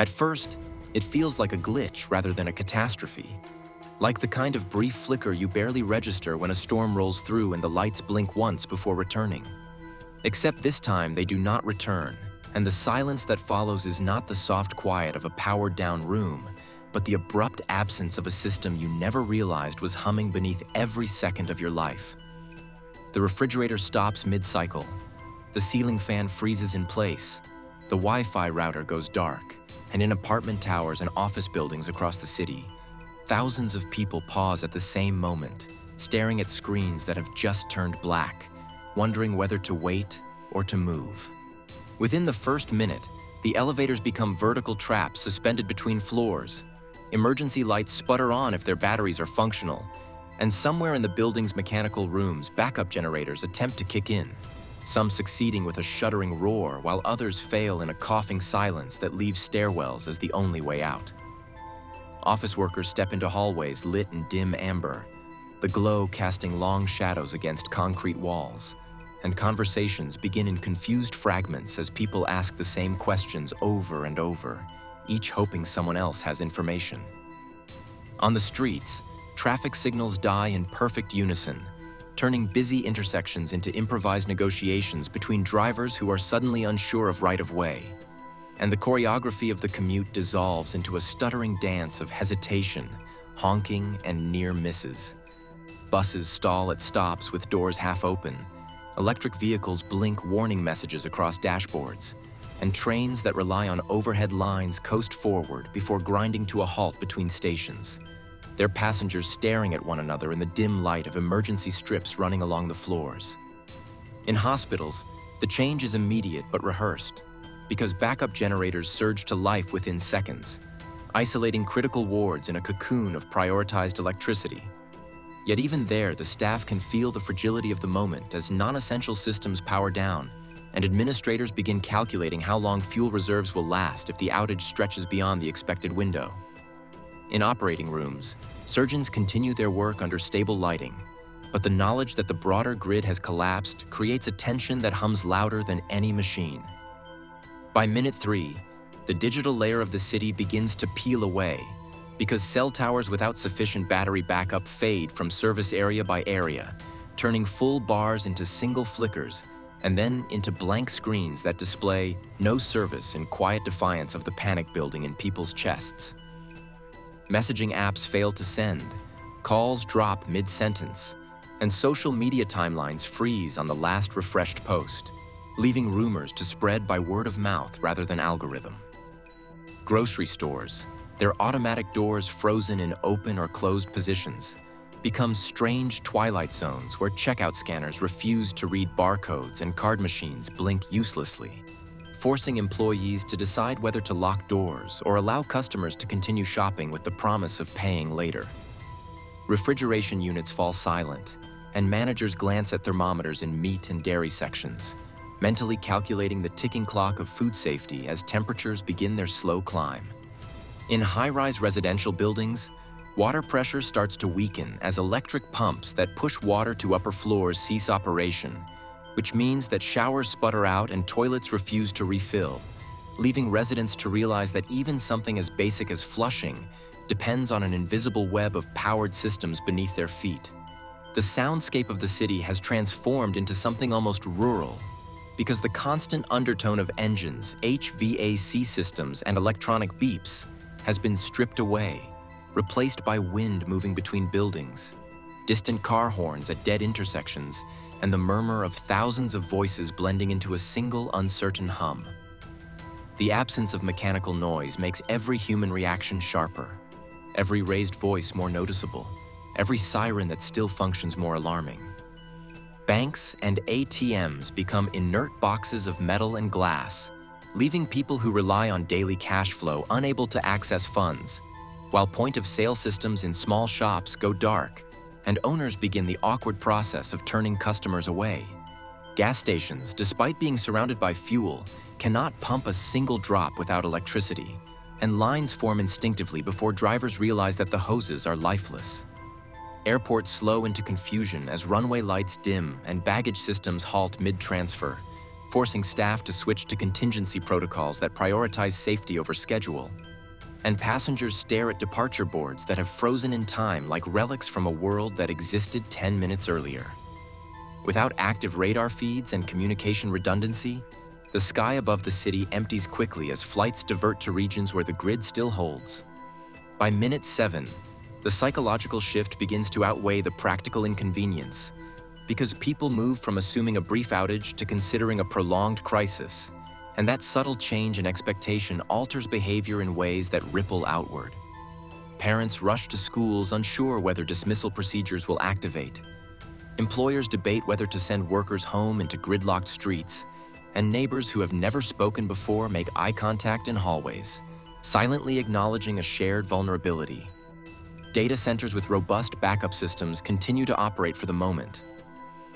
At first, it feels like a glitch rather than a catastrophe, like the kind of brief flicker you barely register when a storm rolls through and the lights blink once before returning. Except this time they do not return, and the silence that follows is not the soft quiet of a powered-down room, but the abrupt absence of a system you never realized was humming beneath every second of your life. The refrigerator stops mid-cycle. The ceiling fan freezes in place. The Wi-Fi router goes dark, and in apartment towers and office buildings across the city, thousands of people pause at the same moment, staring at screens that have just turned black, wondering whether to wait or to move. Within the first minute, the elevators become vertical traps suspended between floors. Emergency lights sputter on if their batteries are functional, and somewhere in the building's mechanical rooms, backup generators attempt to kick in, some succeeding with a shuddering roar while others fail in a coughing silence that leaves stairwells as the only way out. Office workers step into hallways lit in dim amber, the glow casting long shadows against concrete walls, and conversations begin in confused fragments as people ask the same questions over and over, each hoping someone else has information. On the streets, traffic signals die in perfect unison, turning busy intersections into improvised negotiations between drivers who are suddenly unsure of right-of-way. And the choreography of the commute dissolves into a stuttering dance of hesitation, honking, and near misses. Buses stall at stops with doors half open. Electric vehicles blink warning messages across dashboards, and trains that rely on overhead lines coast forward before grinding to a halt between stations, their passengers staring at one another in the dim light of emergency strips running along the floors. In hospitals, the change is immediate but rehearsed, because backup generators surge to life within seconds, isolating critical wards in a cocoon of prioritized electricity. Yet even there, the staff can feel the fragility of the moment as non-essential systems power down, and administrators begin calculating how long fuel reserves will last if the outage stretches beyond the expected window. In operating rooms, surgeons continue their work under stable lighting, but the knowledge that the broader grid has collapsed creates a tension that hums louder than any machine. By minute 3, the digital layer of the city begins to peel away, because cell towers without sufficient battery backup fade from service area by area, turning full bars into single flickers, and then into blank screens that display no service in quiet defiance of the panic building in people's chests. Messaging apps fail to send, calls drop mid-sentence, and social media timelines freeze on the last refreshed post, leaving rumors to spread by word of mouth rather than algorithm. Grocery stores, their automatic doors frozen in open or closed positions, become strange twilight zones where checkout scanners refuse to read barcodes and card machines blink uselessly, forcing employees to decide whether to lock doors or allow customers to continue shopping with the promise of paying later. Refrigeration units fall silent, and managers glance at thermometers in meat and dairy sections, mentally calculating the ticking clock of food safety as temperatures begin their slow climb. In high-rise residential buildings, water pressure starts to weaken as electric pumps that push water to upper floors cease operation, which means that showers sputter out and toilets refuse to refill, leaving residents to realize that even something as basic as flushing depends on an invisible web of powered systems beneath their feet. The soundscape of the city has transformed into something almost rural, because the constant undertone of engines, HVAC systems, and electronic beeps has been stripped away, replaced by wind moving between buildings, distant car horns at dead intersections, and the murmur of thousands of voices blending into a single uncertain hum. The absence of mechanical noise makes every human reaction sharper, every raised voice more noticeable, every siren that still functions more alarming. Banks and ATMs become inert boxes of metal and glass, leaving people who rely on daily cash flow unable to access funds, while point-of-sale systems in small shops go dark, and owners begin the awkward process of turning customers away. Gas stations, despite being surrounded by fuel, cannot pump a single drop without electricity, and lines form instinctively before drivers realize that the hoses are lifeless. Airports slow into confusion as runway lights dim and baggage systems halt mid-transfer, forcing staff to switch to contingency protocols that prioritize safety over schedule. And passengers stare at departure boards that have frozen in time like relics from a world that existed 10 minutes earlier. Without active radar feeds and communication redundancy, the sky above the city empties quickly as flights divert to regions where the grid still holds. By minute 7, the psychological shift begins to outweigh the practical inconvenience, because people move from assuming a brief outage to considering a prolonged crisis, and that subtle change in expectation alters behavior in ways that ripple outward. Parents rush to schools unsure whether dismissal procedures will activate. Employers debate whether to send workers home into gridlocked streets, and neighbors who have never spoken before make eye contact in hallways, silently acknowledging a shared vulnerability. Data centers with robust backup systems continue to operate for the moment,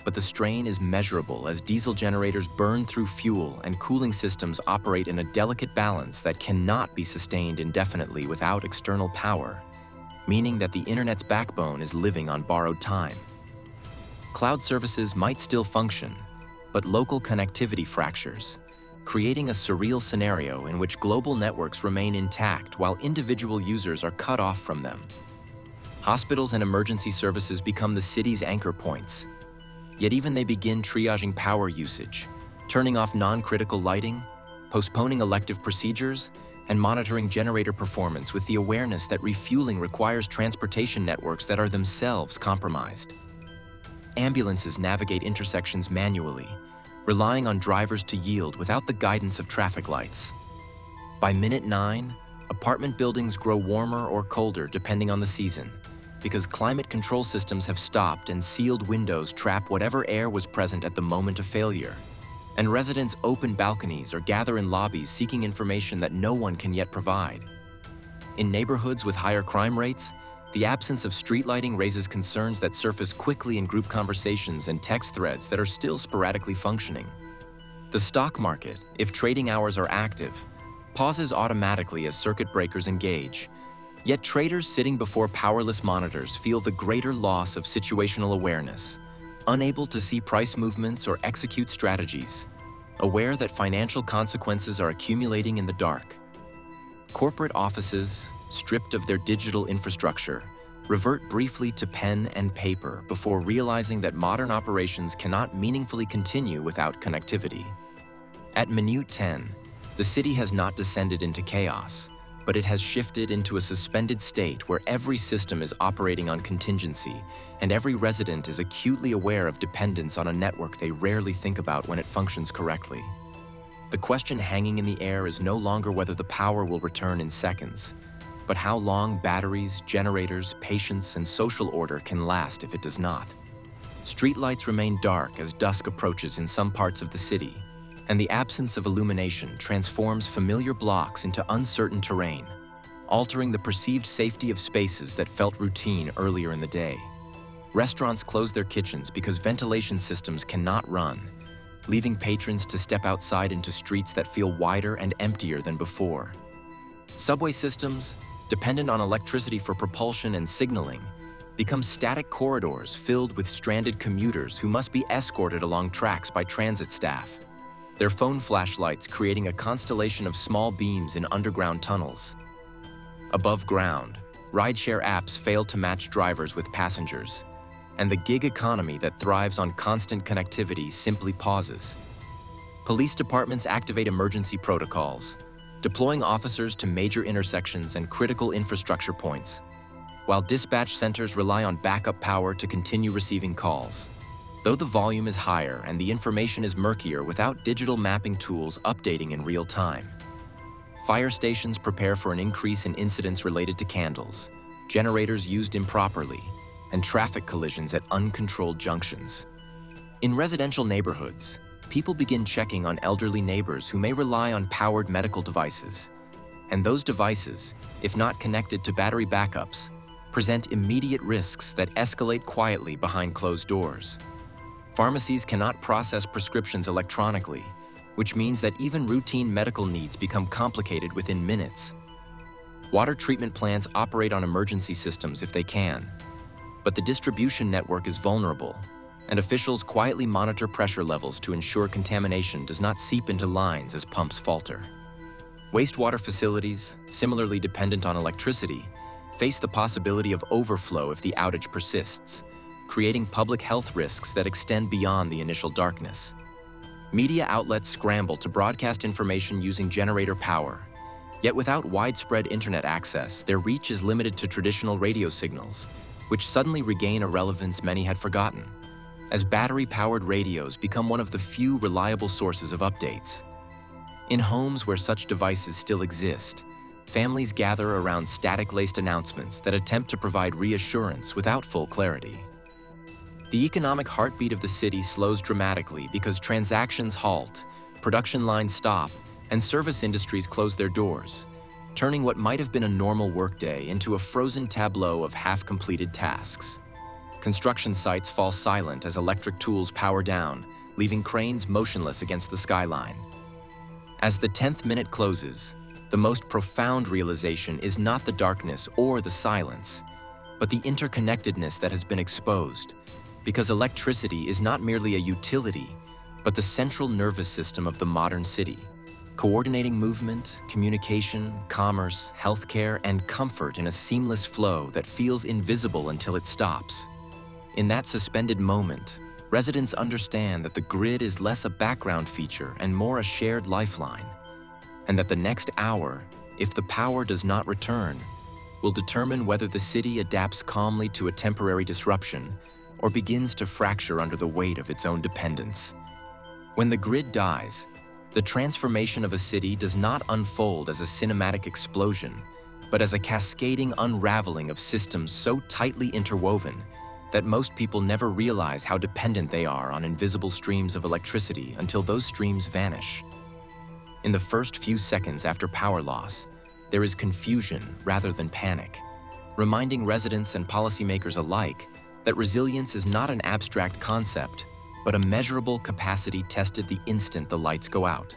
but the strain is measurable as diesel generators burn through fuel and cooling systems operate in a delicate balance that cannot be sustained indefinitely without external power, meaning that the internet's backbone is living on borrowed time. Cloud services might still function, but local connectivity fractures, creating a surreal scenario in which global networks remain intact while individual users are cut off from them. Hospitals and emergency services become the city's anchor points, yet even they begin triaging power usage, turning off non-critical lighting, postponing elective procedures, and monitoring generator performance with the awareness that refueling requires transportation networks that are themselves compromised. Ambulances navigate intersections manually, relying on drivers to yield without the guidance of traffic lights. By minute 9, apartment buildings grow warmer or colder depending on the season, because climate control systems have stopped and sealed windows trap whatever air was present at the moment of failure. And residents open balconies or gather in lobbies seeking information that no one can yet provide. In neighborhoods with higher crime rates, the absence of street lighting raises concerns that surface quickly in group conversations and text threads that are still sporadically functioning. The stock market, if trading hours are active, pauses automatically as circuit breakers engage. Yet traders sitting before powerless monitors feel the greater loss of situational awareness, unable to see price movements or execute strategies, aware that financial consequences are accumulating in the dark. Corporate offices, stripped of their digital infrastructure, revert briefly to pen and paper before realizing that modern operations cannot meaningfully continue without connectivity. At minute 10, the city has not descended into chaos, but it has shifted into a suspended state where every system is operating on contingency, and every resident is acutely aware of dependence on a network they rarely think about when it functions correctly. The question hanging in the air is no longer whether the power will return in seconds, but how long batteries, generators, patience, and social order can last if it does not. Streetlights remain dark as dusk approaches in some parts of the city, and the absence of illumination transforms familiar blocks into uncertain terrain, altering the perceived safety of spaces that felt routine earlier in the day. Restaurants close their kitchens because ventilation systems cannot run, leaving patrons to step outside into streets that feel wider and emptier than before. Subway systems, dependent on electricity for propulsion and signaling, become static corridors filled with stranded commuters who must be escorted along tracks by transit staff, their phone flashlights creating a constellation of small beams in underground tunnels. Above ground, rideshare apps fail to match drivers with passengers, and the gig economy that thrives on constant connectivity simply pauses. Police departments activate emergency protocols, deploying officers to major intersections and critical infrastructure points, while dispatch centers rely on backup power to continue receiving calls. Though the volume is higher and the information is murkier without digital mapping tools updating in real time. Fire stations prepare for an increase in incidents related to candles, generators used improperly, and traffic collisions at uncontrolled junctions. In residential neighborhoods, people begin checking on elderly neighbors who may rely on powered medical devices. And those devices, if not connected to battery backups, present immediate risks that escalate quietly behind closed doors. Pharmacies cannot process prescriptions electronically, which means that even routine medical needs become complicated within minutes. Water treatment plants operate on emergency systems if they can, but the distribution network is vulnerable, and officials quietly monitor pressure levels to ensure contamination does not seep into lines as pumps falter. Wastewater facilities, similarly dependent on electricity, face the possibility of overflow if the outage persists, creating public health risks that extend beyond the initial darkness. Media outlets scramble to broadcast information using generator power. Yet without widespread internet access, their reach is limited to traditional radio signals, which suddenly regain a relevance many had forgotten, as battery-powered radios become one of the few reliable sources of updates. In homes where such devices still exist, families gather around static-laced announcements that attempt to provide reassurance without full clarity. The economic heartbeat of the city slows dramatically because transactions halt, production lines stop, and service industries close their doors, turning what might have been a normal workday into a frozen tableau of half-completed tasks. Construction sites fall silent as electric tools power down, leaving cranes motionless against the skyline. As the 10th minute closes, the most profound realization is not the darkness or the silence, but the interconnectedness that has been exposed, because electricity is not merely a utility, but the central nervous system of the modern city, coordinating movement, communication, commerce, healthcare, and comfort in a seamless flow that feels invisible until it stops. In that suspended moment, residents understand that the grid is less a background feature and more a shared lifeline, and that the next hour, if the power does not return, will determine whether the city adapts calmly to a temporary disruption or begins to fracture under the weight of its own dependence. When the grid dies, the transformation of a city does not unfold as a cinematic explosion, but as a cascading unraveling of systems so tightly interwoven that most people never realize how dependent they are on invisible streams of electricity until those streams vanish. In the first few seconds after power loss, there is confusion rather than panic, reminding residents and policymakers alike that resilience is not an abstract concept, but a measurable capacity tested the instant the lights go out.